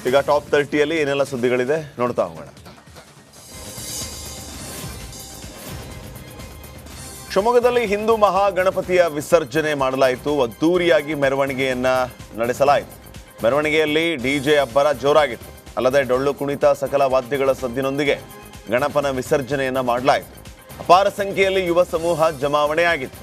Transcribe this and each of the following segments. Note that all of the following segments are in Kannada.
ಈಗ ಟಾಪ್ 30ಯಲ್ಲಿ ಏನೆಲ್ಲ ಸುದ್ದಿಗಳಿದೆ ನೋಡ್ತಾ ಹೋಗೋಣ. ಶಿವಮೊಗ್ಗದಲ್ಲಿ ಹಿಂದೂ ಮಹಾಗಣಪತಿಯ ವಿಸರ್ಜನೆ ಮಾಡಲಾಯಿತು. ಅದ್ದೂರಿಯಾಗಿ ಮೆರವಣಿಗೆಯನ್ನ ನಡೆಸಲಾಯಿತು. ಮೆರವಣಿಗೆಯಲ್ಲಿ ಡಿಜೆ ಅಬ್ಬರ ಜೋರಾಗಿತ್ತು. ಅಲ್ಲದೆ ಡೊಳ್ಳು ಕುಣಿತ, ಸಕಲ ವಾದ್ಯಗಳ ಸದ್ದಿನೊಂದಿಗೆ ಗಣಪನ ವಿಸರ್ಜನೆಯನ್ನ ಮಾಡಲಾಯಿತು. ಅಪಾರ ಸಂಖ್ಯೆಯಲ್ಲಿ ಯುವ ಸಮೂಹ ಜಮಾವಣೆಯಾಗಿತ್ತು.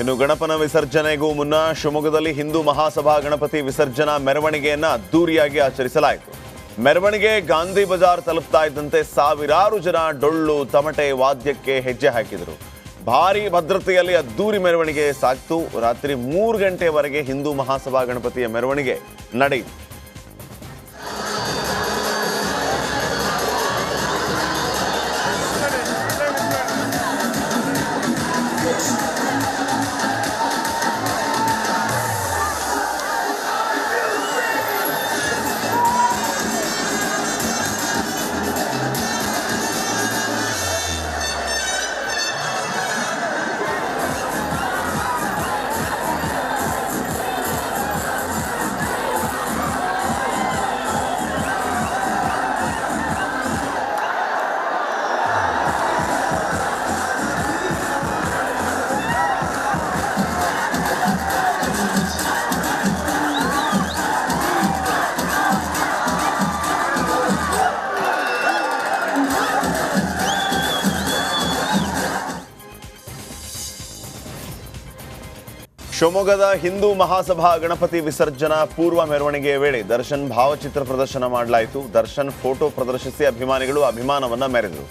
ಇನ್ನು ಗಣಪನ ವಿಸರ್ಜನೆಗೂ ಮುನ್ನ ಶಿವಮೊಗ್ಗದಲ್ಲಿ ಹಿಂದೂ ಮಹಾಸಭಾ ಗಣಪತಿ ವಿಸರ್ಜನಾ ಮೆರವಣಿಗೆಯನ್ನ ಅದ್ದೂರಿಯಾಗಿ ಆಚರಿಸಲಾಯಿತು. ಮೆರವಣಿಗೆ ಗಾಂಧಿ ಬಜಾರ್ ತಲುಪ್ತಾ ಇದ್ದಂತೆ ಸಾವಿರಾರು ಜನ ಡೊಳ್ಳು ತಮಟೆ ವಾದ್ಯಕ್ಕೆ ಹೆಜ್ಜೆ ಹಾಕಿದರು. ಭಾರೀ ಭದ್ರತೆಯಲ್ಲಿ ಅದ್ದೂರಿ ಮೆರವಣಿಗೆ ಸಾಗಿತು. ರಾತ್ರಿ 3 ಗಂಟೆವರೆಗೆ ಹಿಂದೂ ಮಹಾಸಭಾ ಗಣಪತಿಯ ಮೆರವಣಿಗೆ ನಡೆಯಿತು. ಶಿವಮೊಗ್ಗದ ಹಿಂದೂ ಮಹಾಸಭಾ ಗಣಪತಿ ವಿಸರ್ಜನಾ ಪೂರ್ವ ಮೆರವಣಿಗೆಯ ವೇಳೆ ದರ್ಶನ್ ಭಾವಚಿತ್ರ ಪ್ರದರ್ಶನ ಮಾಡಲಾಯಿತು. ದರ್ಶನ್ ಫೋಟೋ ಪ್ರದರ್ಶಿಸಿ ಅಭಿಮಾನಿಗಳು ಅಭಿಮಾನವನ್ನ ಮೆರೆದರು.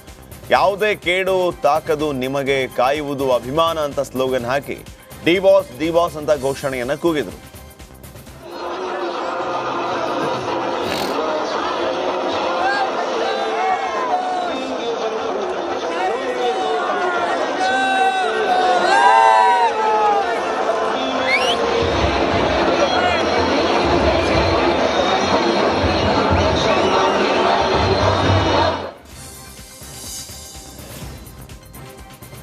ಯಾವುದೇ ಕೇಡು ತಾಕದು ನಿಮಗೆ ಕಾಯುವುದು ಅಭಿಮಾನ ಅಂತ ಸ್ಲೋಗನ್ ಹಾಕಿ ಡಿ ಬಾಸ್ ಅಂತ ಘೋಷಣೆಯನ್ನ ಕೂಗಿದರು.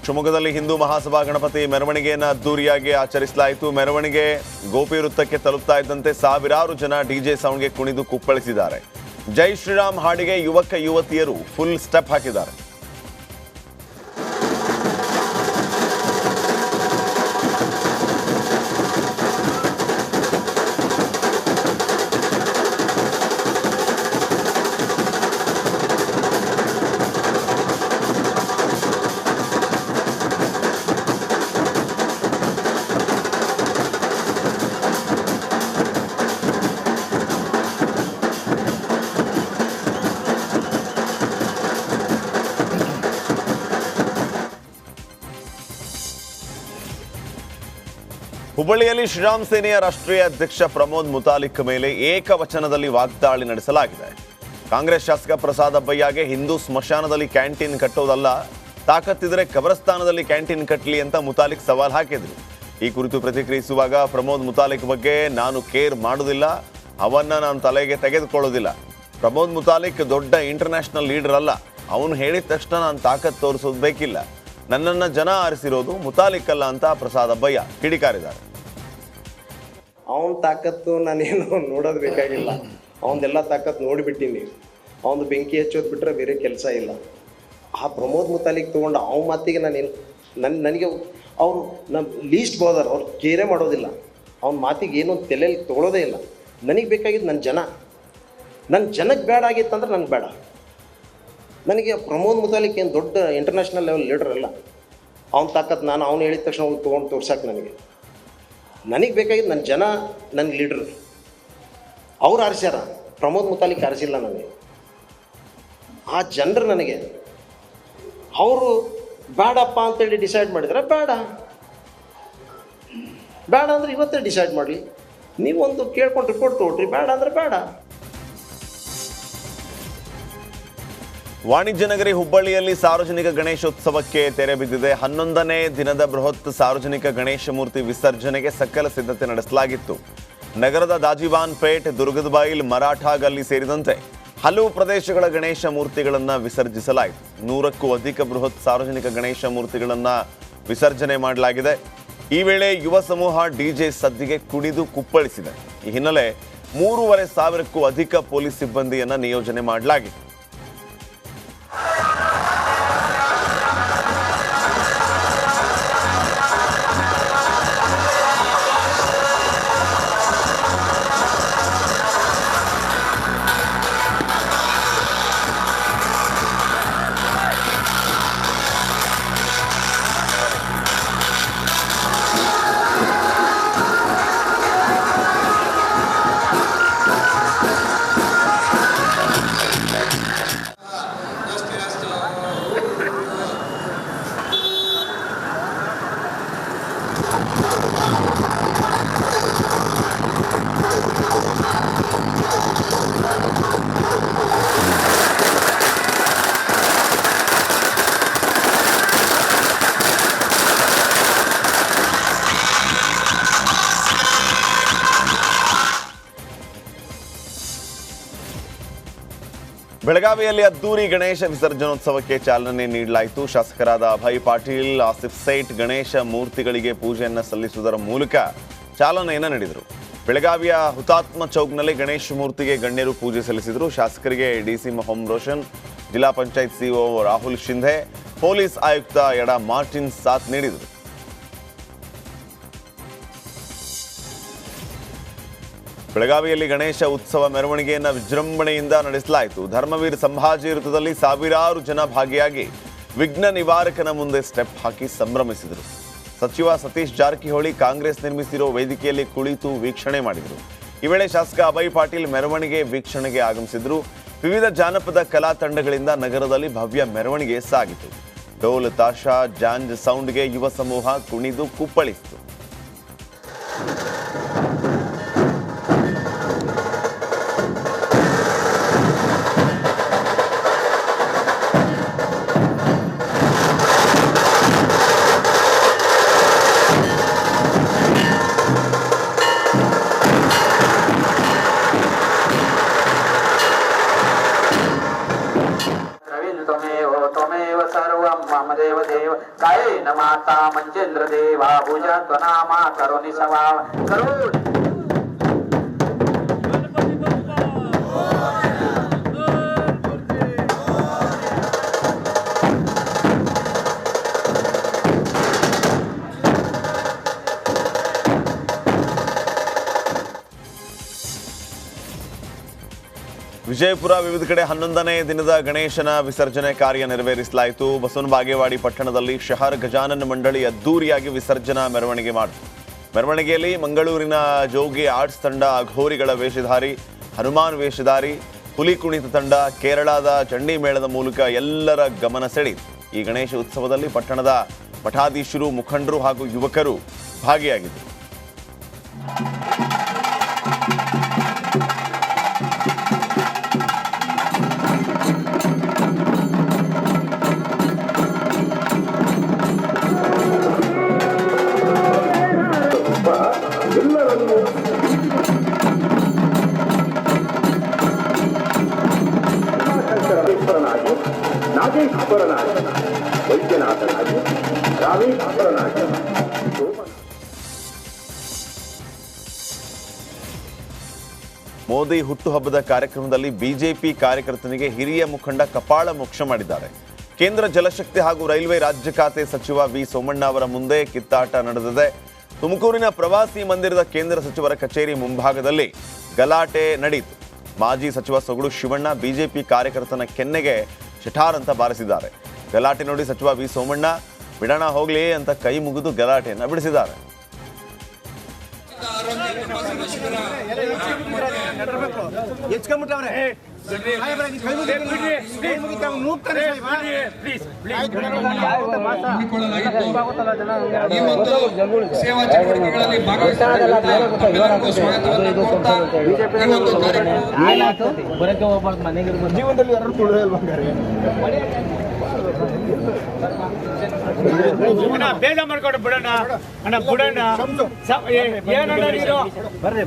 ಶಿವಮೊಗ್ಗದಲ್ಲಿ ಹಿಂದೂ ಮಹಾಸಭಾ ಗಣಪತಿ ಮೆರವಣಿಗೆಯನ್ನು ಅದ್ದೂರಿಯಾಗಿ ಆಚರಿಸಲಾಯಿತು. ಮೆರವಣಿಗೆ ಗೋಪಿ ವೃತ್ತಕ್ಕೆ ತಲುಪ್ತಾ ಇದ್ದಂತೆ ಸಾವಿರಾರು ಜನ ಡಿಜೆ ಸೌಂಡ್ಗೆ ಕುಣಿದು ಕುಪ್ಪಳಿಸಿದ್ದಾರೆ. ಜೈ ಶ್ರೀರಾಮ್ ಹಾಡಿಗೆ ಯುವಕ ಯುವತಿಯರು ಫುಲ್ ಸ್ಟೆಪ್ ಹಾಕಿದ್ದಾರೆ. ಹುಬ್ಬಳ್ಳಿಯಲ್ಲಿ ಶ್ರೀರಾಮ್ ಸೇನೆಯ ರಾಷ್ಟ್ರೀಯ ಅಧ್ಯಕ್ಷ ಪ್ರಮೋದ್ ಮುತಾಲಿಕ್ ಮೇಲೆ ಏಕವಚನದಲ್ಲಿ ವಾಗ್ದಾಳಿ ನಡೆಸಲಾಗಿದೆ. ಕಾಂಗ್ರೆಸ್ ಶಾಸಕ ಪ್ರಸಾದ್ ಅಬ್ಬಯ್ಯಗೆ ಹಿಂದೂ ಸ್ಮಶಾನದಲ್ಲಿ ಕ್ಯಾಂಟೀನ್ ಕಟ್ಟೋದಲ್ಲ, ತಾಕತ್ತಿದ್ರೆ ಕಬರಸ್ಥಾನದಲ್ಲಿ ಕ್ಯಾಂಟೀನ್ ಕಟ್ಟಲಿ ಅಂತ ಮುತಾಲಿಕ್ ಸವಾಲ್ ಹಾಕಿದ್ರು. ಈ ಕುರಿತು ಪ್ರತಿಕ್ರಿಯಿಸುವಾಗ ಪ್ರಮೋದ್ ಮುತಾಲಿಕ್ ಬಗ್ಗೆ ನಾನು ಕೇರ್ ಮಾಡೋದಿಲ್ಲ, ಅವನ್ನ ನಾನು ತಲೆಗೆ ತೆಗೆದುಕೊಳ್ಳೋದಿಲ್ಲ. ಪ್ರಮೋದ್ ಮುತಾಲಿಕ್ ದೊಡ್ಡ ಇಂಟರ್ನ್ಯಾಷನಲ್ ಲೀಡರ್ ಅಲ್ಲ, ಅವನು ಹೇಳಿದ ತಕ್ಷಣ ನಾನು ತಾಕತ್ ತೋರಿಸೋದು ಬೇಕಿಲ್ಲ. ನನ್ನನ್ನು ಜನ ಆರಿಸಿರೋದು ಮುತಾಲಿಕ್ ಅಲ್ಲ ಅಂತ ಪ್ರಸಾದ್ ಅಬ್ಬಯ್ಯ ಕಿಡಿಕಾರಿದ್ದಾರೆ. ಅವನ ತಾಕತ್ತು ನಾನೇನು ನೋಡೋದು ಬೇಕಾಗಿಲ್ಲ, ಅವನದೆಲ್ಲ ತಾಕತ್ತು ನೋಡಿಬಿಟ್ಟಿನಿ. ಅವನು ಬೆಂಕಿ ಹಚ್ಚೋದು ಬಿಟ್ಟರೆ ಬೇರೆ ಕೆಲಸ ಇಲ್ಲ. ಆ ಪ್ರಮೋದ್ ಮುತಾಲಿಕ್ ತೊಗೊಂಡು ಅವನ ಮಾತಿಗೆ ನಾನೇನು ನನಗೆ ಅವರು ನಮ್ಮ ಲೀಸ್ಟ್ ಬೋದರ್ ಅವ್ರು ಕೇರೇ ಮಾಡೋದಿಲ್ಲ. ಅವನ ಮಾತಿಗೆ ಏನೋ ತಲೆಯಲ್ಲಿ ತೊಗೊಳೋದೇ ಇಲ್ಲ. ನನಗೆ ಬೇಕಾಗಿದ್ದು ನನ್ನ ಜನಕ್ಕೆ ಬೇಡ ಆಗಿತ್ತಂದ್ರೆ ನನಗೆ ಬೇಡ. ನನಗೆ ಪ್ರಮೋದ್ ಮುತಾಲಿಕ್ ಏನು ದೊಡ್ಡ ಇಂಟರ್ನ್ಯಾಷನಲ್ ಲೆವೆಲ್ ಲೀಡರ್ ಅಲ್ಲ. ಅವನ ತಾಕತ್ತು ನಾನು ಅವನು ಹೇಳಿದ ತಕ್ಷಣ ಅವ್ನು ತೊಗೊಂಡು ತೋರ್ಸಕ್ಕೆ ನನಗೆ ಬೇಕಾಗಿದ್ದು ನನ್ನ ಜನ, ನನ್ನ ಲೀಡ್ರ್. ಅವ್ರು ಆರಿಸ್ಯಾರ, ಪ್ರಮೋದ್ ಮುತಾಲಿಕ್ ಆರಿಸಿಲ್ಲ ನನಗೆ. ಆ ಜನರು ನನಗೆ ಅವರು ಬೇಡಪ್ಪ ಅಂತೇಳಿ ಡಿಸೈಡ್ ಮಾಡಿದ್ರೆ ಬೇಡ. ಬೇಡ ಅಂದ್ರೆ ಇವತ್ತೇ ಡಿಸೈಡ್ ಮಾಡಲಿ. ನೀವೊಂದು ಕೇಳ್ಕೊಂಡು ರಿಪೋರ್ಟ್ ತೊಗೊಳ್ರಿ, ಬೇಡ ಅಂದ್ರೆ ಬೇಡ. ವಾಣಿಜ್ಯ ನಗರಿ ಹುಬ್ಬಳ್ಳಿಯಲ್ಲಿ ಸಾರ್ವಜನಿಕ ಗಣೇಶೋತ್ಸವಕ್ಕೆ ತೆರೆ ಬಿದ್ದಿದೆ. 11ನೇ ದಿನದ ಬೃಹತ್ ಸಾರ್ವಜನಿಕ ಗಣೇಶ ಮೂರ್ತಿ ವಿಸರ್ಜನೆಗೆ ಸಕಲ ಸಿದ್ಧತೆ ನಡೆಸಲಾಗಿತ್ತು. ನಗರದ ದಾಜಿವಾನ್ ಪೇಟ್, ದುರ್ಗದ ಬೈಲ್, ಮರಾಠ ಗಲ್ಲಿ ಸೇರಿದಂತೆ ಹಲವು ಪ್ರದೇಶಗಳ ಗಣೇಶ ಮೂರ್ತಿಗಳನ್ನು ವಿಸರ್ಜಿಸಲಾಯಿತು. 100ಕ್ಕೂ ಅಧಿಕ ಬೃಹತ್ ಸಾರ್ವಜನಿಕ ಗಣೇಶ ಮೂರ್ತಿಗಳನ್ನು ವಿಸರ್ಜನೆ ಮಾಡಲಾಗಿದೆ. ಈ ವೇಳೆ ಯುವ ಸಮೂಹ ಡಿಜೆ ಸದ್ದಿಗೆ ಕುಣಿದು ಕುಪ್ಪಳಿಸಿದೆ. ಈ ಹಿನ್ನೆಲೆ 3,500ಕ್ಕೂ ಅಧಿಕ ಪೊಲೀಸ್ ಸಿಬ್ಬಂದಿಯನ್ನು ನಿಯೋಜನೆ ಮಾಡಲಾಗಿದೆ. ಬೆಳಗಾವಿಯಲ್ಲಿ ಅದ್ದೂರಿ ಗಣೇಶ ವಿಸರ್ಜನೋತ್ಸವಕ್ಕೆ ಚಾಲನೆ ನೀಡಲಾಯಿತು. ಶಾಸಕರಾದ ಅಭಯ್ ಪಾಟೀಲ್, ಆಸಿಫ್ ಸೇಠ್ ಗಣೇಶ ಮೂರ್ತಿಗಳಿಗೆ ಪೂಜೆಯನ್ನು ಸಲ್ಲಿಸುವುದರ ಮೂಲಕ ಚಾಲನೆಯನ್ನು ನೀಡಿದರು. ಬೆಳಗಾವಿಯ ಹುತಾತ್ಮ ಚೌಕ್ನಲ್ಲಿ ಗಣೇಶ ಮೂರ್ತಿಗೆ ಗಣ್ಯರು ಪೂಜೆ ಸಲ್ಲಿಸಿದರು. ಶಾಸಕರಿಗೆ ಡಿಸಿ ಮೊಹಮ್ಮದ್ ರೋಷನ್, ಜಿಲ್ಲಾ ಪಂಚಾಯತ್ ಸಿಇಒ ರಾಹುಲ್ ಶಿಂಧೆ, ಪೊಲೀಸ್ ಆಯುಕ್ತ ಎಡ ಮಾರ್ಟಿನ್ ಸಾಥ್ ನೀಡಿದರು. ಬೆಳಗಾವಿಯಲ್ಲಿ ಗಣೇಶ ಉತ್ಸವ ಮೆರವಣಿಗೆಯನ್ನು ವಿಜೃಂಭಣೆಯಿಂದ ನಡೆಸಲಾಯಿತು. ಧರ್ಮವೀರ ಸಂಭಾಜಿ ವೃತ್ತದಲ್ಲಿ ಸಾವಿರಾರು ಜನ ಭಾಗಿಯಾಗಿ ವಿಘ್ನ ನಿವಾರಕನ ಮುಂದೆ ಸ್ಟೆಪ್ ಹಾಕಿ ಸಂಭ್ರಮಿಸಿದರು. ಸಚಿವ ಸತೀಶ್ ಜಾರಕಿಹೊಳಿ ಕಾಂಗ್ರೆಸ್ ನಿರ್ಮಿಸಿರೋ ವೇದಿಕೆಯಲ್ಲಿ ಕುಳಿತು ವೀಕ್ಷಣೆ ಮಾಡಿದರು. ಈ ವೇಳೆ ಶಾಸಕ ಅಭಯ್ ಪಾಟೀಲ್ ಮೆರವಣಿಗೆ ವೀಕ್ಷಣೆಗೆ ಆಗಮಿಸಿದರು. ವಿವಿಧ ಜಾನಪದ ಕಲಾ ತಂಡಗಳಿಂದ ನಗರದಲ್ಲಿ ಭವ್ಯ ಮೆರವಣಿಗೆ ಸಾಗಿತು. ಡೋಲ್, ತಾಶಾ, ಜಾಂಜ್ ಸೌಂಡ್ಗೆ ಯುವ ಸಮೂಹ ಕುಣಿದು ಕುಪ್ಪಳಿಸಿತು. ममदेव देव कायेन माता मंजेंद्र देवा भुजा त्वनामा करोनि सवा करोड ವಿಜಯಪುರ ವಿವಿಧ ಕಡೆ 11ನೇ ದಿನದ ಗಣೇಶನ ವಿಸರ್ಜನೆ ಕಾರ್ಯ ನೆರವೇರಿಸಲಾಯಿತು. ಬಸವನ ಬಾಗೇವಾಡಿ ಪಟ್ಟಣದಲ್ಲಿ ಶಹರ್ ಗಜಾನನ ಮಂಡಳಿ ಅದ್ದೂರಿಯಾಗಿ ವಿಸರ್ಜನಾ ಮೆರವಣಿಗೆ ಮಾಡಿತು. ಮೆರವಣಿಗೆಯಲ್ಲಿ ಮಂಗಳೂರಿನ ಜೋಗಿ ಆರ್ಟ್ಸ್ ತಂಡ, ಅಘೋರಿಗಳ ವೇಷಧಾರಿ, ಹನುಮಾನ್ ವೇಷಧಾರಿ, ಹುಲಿ ಕುಣಿತ ತಂಡ, ಕೇರಳದ ಚಂಡಿ ಮೇಳದ ಮೂಲಕ ಎಲ್ಲರ ಗಮನ ಸೆಳೆಯಿತು. ಈ ಗಣೇಶ ಉತ್ಸವದಲ್ಲಿ ಪಟ್ಟಣದ ಮಠಾಧೀಶರು, ಮುಖಂಡರು ಹಾಗೂ ಯುವಕರು ಭಾಗಿಯಾಗಿದ್ದರು. ನಾಗೇಶ್ವರನಾಗಿ, ವೈದ್ಯನಾಥನಾಗಿ, ರಾಮೇಶ್ವರನಾಗಿ. ಮೋದಿ ಹುಟ್ಟುಹಬ್ಬದ ಕಾರ್ಯಕ್ರಮದಲ್ಲಿ ಬಿಜೆಪಿ ಕಾರ್ಯಕರ್ತನಿಗೆ ಹಿರಿಯ ಮುಖಂಡ ಕಪಾಳ ಮೋಕ್ಷ ಮಾಡಿದ್ದಾರೆ. ಕೇಂದ್ರ ಜಲಶಕ್ತಿ ಹಾಗೂ ರೈಲ್ವೆ ರಾಜ್ಯ ಖಾತೆ ಸಚಿವ ವಿ ಸೋಮಣ್ಣ ಅವರ ಮುಂದೆ ಕಿತ್ತಾಟ ನಡೆದಿದೆ. ತುಮಕೂರಿನ ಪ್ರವಾಸಿ ಮಂದಿರದ ಕೇಂದ್ರ ಸಚಿವರ ಕಚೇರಿ ಮುಂಭಾಗದಲ್ಲಿ ಗಲಾಟೆ ನಡೆಯಿತು. ಮಾಜಿ ಸಚಿವ ಸೊಗಡು ಶಿವಣ್ಣ ಬಿಜೆಪಿ ಕಾರ್ಯಕರ್ತನ ಕೆನ್ನೆಗೆ ಶಠಾರ್ ಅಂತ ಬಾರಿಸಿದ್ದಾರೆ. ಗಲಾಟೆ ನೋಡಿ ಸಚಿವ ವಿ ಸೋಮಣ್ಣ ಬಿಡೋಣ ಹೋಗ್ಲಿ ಅಂತ ಕೈ ಮುಗಿದು ಗಲಾಟೆಯನ್ನು ಬಿಡಿಸಿದ್ದಾರೆ. ಈ ಒಂದು ಸೇವಾ ಚಟುವಟಿಕೆಗಳಲ್ಲಿ ಭಾಗವಹಿಸಿದ್ದೆಲ್ಲರಿಗೂ ಸ್ವಾಗತವನ್ನು ಕೋರ್ತಾ ಈ ಒಂದು ಜೀವನದಲ್ಲಿ ಎರಡು ತುಳು ಬೇಜ ಮಾಡ್ಕೊಂಡು ಬಿಡೋಣ ಅಣ್ಣ ಬಿಡೋಣ ಏನಣ್ಣ ನೀರು ಬರ್ರಿ.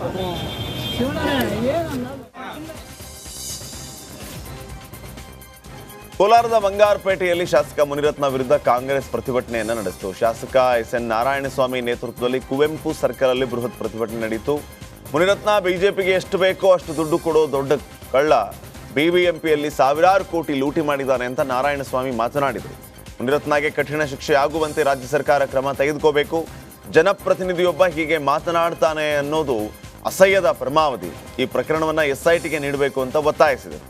ಕೋಲಾರದ ಬಂಗಾರಪೇಟೆಯಲ್ಲಿ ಶಾಸಕ ಮುನಿರತ್ನ ವಿರುದ್ಧ ಕಾಂಗ್ರೆಸ್ ಪ್ರತಿಭಟನೆಯನ್ನು ನಡೆಸಿತು. ಶಾಸಕ ಎಸ್.ಎನ್. ನಾರಾಯಣಸ್ವಾಮಿ ನೇತೃತ್ವದಲ್ಲಿ ಕುವೆಂಪು ಸರ್ಕಲ್ ಅಲ್ಲಿ ಬೃಹತ್ ಪ್ರತಿಭಟನೆ ನಡೆಯಿತು. ಮುನಿರತ್ನ ಬಿಜೆಪಿಗೆ ಎಷ್ಟು ಬೇಕೋ ಅಷ್ಟು ದುಡ್ಡು ಕೊಡೋ ದೊಡ್ಡ ಕಳ್ಳ, ಬಿಬಿಎಂಪಿಯಲ್ಲಿ ಸಾವಿರಾರು ಕೋಟಿ ಲೂಟಿ ಮಾಡಿದ್ದಾನೆ ಅಂತ ನಾರಾಯಣಸ್ವಾಮಿ ಮಾತನಾಡಿದರು. ಮುನಿರತ್ನಗೆ ಕಠಿಣ ಶಿಕ್ಷೆ ಆಗುವಂತೆ ರಾಜ್ಯ ಸರ್ಕಾರ ಕ್ರಮ ತೆಗೆದುಕೋಬೇಕು. ಜನಪ್ರತಿನಿಧಿಯೊಬ್ಬ ಹೀಗೆ ಮಾತನಾಡ್ತಾನೆ ಅನ್ನೋದು ಅಸಹ್ಯದ ಪರಮಾವಧಿ. ಈ ಪ್ರಕರಣವನ್ನು ಎಸ್ಐಟಿಗೆ ನೀಡಬೇಕು ಅಂತ ಒತ್ತಾಯಿಸಿದರು.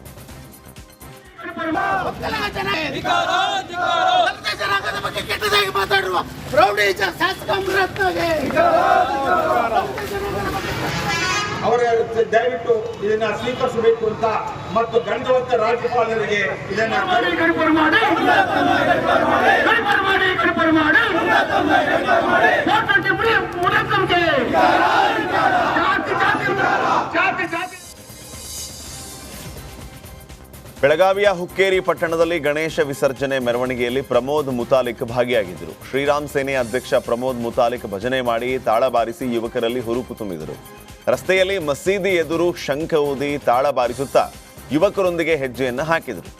ಅವರ ದಯವಿಟ್ಟು ಇದನ್ನ ಸ್ವೀಕರಿಸಬೇಕು ಅಂತ ಮತ್ತು ಗಂಧವತ್ತ ರಾಜ್ಯಪಾಲರಿಗೆ ಇದನ್ನ ಬೆಳಗಾವಿಯ ಹುಕ್ಕೇರಿ ಪಟ್ಟಣದಲ್ಲಿ ಗಣೇಶ ವಿಸರ್ಜನೆ ಮೆರವಣಿಗೆಯಲ್ಲಿ ಪ್ರಮೋದ್ ಮುತಾಲಿಕ್ ಭಾಗಿಯಾಗಿದ್ದರು. ಶ್ರೀರಾಮ್ ಸೇನೆ ಅಧ್ಯಕ್ಷ ಪ್ರಮೋದ್ ಮುತಾಲಿಕ್ ಭಜನೆ ಮಾಡಿ ತಾಳ ಬಾರಿಸಿ ಯುವಕರಲ್ಲಿ ಹುರುಪು ತುಂಬಿದರು. ರಸ್ತೆಯಲ್ಲಿ ಮಸೀದಿ ಎದುರು ಶಂಖ ಊದಿ ತಾಳ ಬಾರಿಸುತ್ತಾ ಯುವಕರೊಂದಿಗೆ ಹೆಜ್ಜೆಯನ್ನು ಹಾಕಿದರು.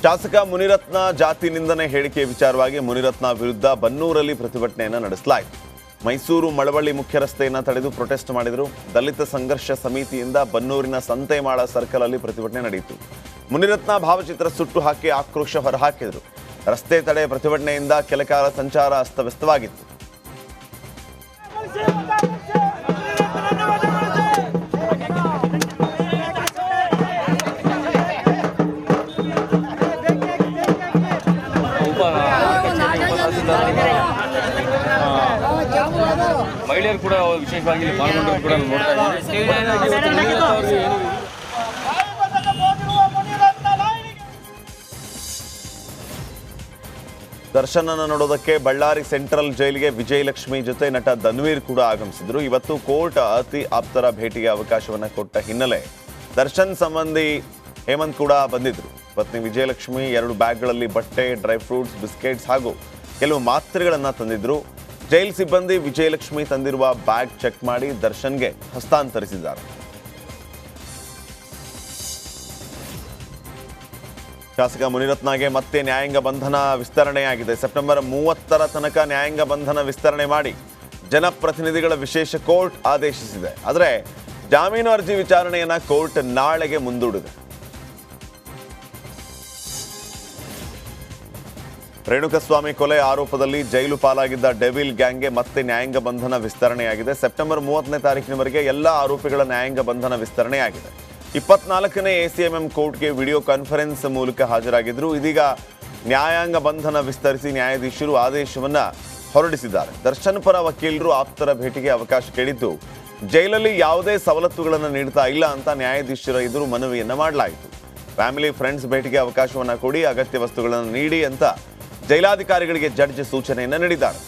ಶಾಸಕ ಮುನಿರತ್ನ ಜಾತಿ ನಿಂದನೆ ಹೇಳಿಕೆ ವಿಚಾರವಾಗಿ ಮುನಿರತ್ನ ವಿರುದ್ಧ ಬನ್ನೂರಲ್ಲಿ ಪ್ರತಿಭಟನೆಯನ್ನು ನಡೆಸಲಾಯಿತು. ಮೈಸೂರು ಮಳವಳ್ಳಿ ಮುಖ್ಯ ರಸ್ತೆಯನ್ನು ತಡೆದು ಪ್ರೊಟೆಸ್ಟ್ ಮಾಡಿದರು. ದಲಿತ ಸಂಘರ್ಷ ಸಮಿತಿಯಿಂದ ಬನ್ನೂರಿನ ಸಂತೆಮಾಳ ಸರ್ಕಲ್ ಅಲ್ಲಿ ಪ್ರತಿಭಟನೆ ನಡೆಯಿತು. ಮುನಿರತ್ನ ಭಾವಚಿತ್ರ ಸುಟ್ಟು ಹಾಕಿ ಆಕ್ರೋಶ ಹೊರಹಾಕಿದರು. ರಸ್ತೆ ತಡೆ ಪ್ರತಿಭಟನೆಯಿಂದ ಕೆಲಕಾಲ ಸಂಚಾರ ಅಸ್ತವ್ಯಸ್ತವಾಗಿತ್ತು. ಮಹಿಳೆಯರು ಕೂಡ ವಿಶೇಷವಾಗಿ ಪಾಲ್ಗೊಂಡರು ಕೂಡ ನೋಡ್ತಾ ಇದ್ದೀವಿ. ದರ್ಶನನ ನೋಡೋದಕ್ಕೆ ಬಳ್ಳಾರಿ ಸೆಂಟ್ರಲ್ ಜೈಲಿಗೆ ವಿಜಯಲಕ್ಷ್ಮಿ ಜೊತೆ ನಟ ಧನ್ವೀರ್ ಕೂಡ ಆಗಮಿಸಿದ್ರು. ಇವತ್ತು ಕೋರ್ಟ್ ಅತಿ ಆಪ್ತರ ಭೇಟಿಗೆ ಅವಕಾಶವನ್ನು ಕೊಟ್ಟ ಹಿನ್ನೆಲೆ ದರ್ಶನ್ ಸಂಬಂಧಿ ಹೇಮಂತ್ ಕೂಡ ಬಂದಿದ್ರು. ಪತ್ನಿ ವಿಜಯಲಕ್ಷ್ಮಿ 2 ಬ್ಯಾಗ್ಗಳಲ್ಲಿ ಬಟ್ಟೆ, ಡ್ರೈ ಫ್ರೂಟ್ಸ್, ಬಿಸ್ಕೆಟ್ಸ್ ಹಾಗೂ ಕೆಲವು ಮಾತ್ರೆಗಳನ್ನು ತಂದಿದ್ರು. ಜೈಲ್ ಸಿಬ್ಬಂದಿ ವಿಜಯಲಕ್ಷ್ಮಿ ತಂದಿರುವ ಬ್ಯಾಗ್ ಚೆಕ್ ಮಾಡಿ ದರ್ಶನ್ಗೆ ಹಸ್ತಾಂತರಿಸಿದ್ದಾರೆ. ಶಾಸಕ ಮುನಿರತ್ನಗೆ ಮತ್ತೆ ನ್ಯಾಯಾಂಗ ಬಂಧನ ವಿಸ್ತರಣೆಯಾಗಿದೆ. ಸೆಪ್ಟೆಂಬರ್ 30ರ ತನಕ ನ್ಯಾಯಾಂಗ ಬಂಧನ ವಿಸ್ತರಣೆ ಮಾಡಿ ಜನಪ್ರತಿನಿಧಿಗಳ ವಿಶೇಷ ಕೋರ್ಟ್ ಆದೇಶಿಸಿದೆ. ಆದರೆ ಜಾಮೀನು ಅರ್ಜಿ ವಿಚಾರಣೆಯನ್ನ ಕೋರ್ಟ್ ನಾಳೆಗೆ ಮುಂದೂಡಿದೆ. ರೇಣುಕಸ್ವಾಮಿ ಕೊಲೆ ಆರೋಪದಲ್ಲಿ ಜೈಲು ಪಾಲಾಗಿದ್ದ ಡೆವಿಲ್ ಗ್ಯಾಂಗ್ಗೆ ಮತ್ತೆ ನ್ಯಾಯಾಂಗ ಬಂಧನ ವಿಸ್ತರಣೆಯಾಗಿದೆ. ಸೆಪ್ಟೆಂಬರ್ 30ನೇ ತಾರೀಕಿನವರೆಗೆ ಎಲ್ಲ ಆರೋಪಿಗಳ ನ್ಯಾಯಾಂಗ ಬಂಧನ ವಿಸ್ತರಣೆಯಾಗಿದೆ. 24ನೇ ACMM ಕೋರ್ಟ್ಗೆ ವಿಡಿಯೋ ಕಾನ್ಫರೆನ್ಸ್ ಮೂಲಕ ಹಾಜರಾಗಿದ್ದರು. ಇದೀಗ ನ್ಯಾಯಾಂಗ ಬಂಧನ ವಿಸ್ತರಿಸಿ ನ್ಯಾಯಾಧೀಶರು ಆದೇಶವನ್ನ ಹೊರಡಿಸಿದ್ದಾರೆ. ದರ್ಶನ್ ಪರ ವಕೀಲರು ಆಪ್ತರ ಭೇಟಿಗೆ ಅವಕಾಶ ಕೇಳಿದ್ದು, ಜೈಲಲ್ಲಿ ಯಾವುದೇ ಸವಲತ್ತುಗಳನ್ನು ನೀಡ್ತಾ ಇಲ್ಲ ಅಂತ ನ್ಯಾಯಾಧೀಶರ ಎದುರು ಮನವಿಯನ್ನ ಮಾಡಲಾಯಿತು. ಫ್ಯಾಮಿಲಿ ಫ್ರೆಂಡ್ಸ್ ಭೇಟಿಗೆ ಅವಕಾಶವನ್ನ ಕೊಡಿ, ಅಗತ್ಯ ವಸ್ತುಗಳನ್ನು ನೀಡಿ ಅಂತ ಜೈಲಾಧಿಕಾರಿಗಳಿಗೆ ಜಡ್ಜ್ ಸೂಚನೆಯನ್ನು ನೀಡಿದ್ದಾರೆ.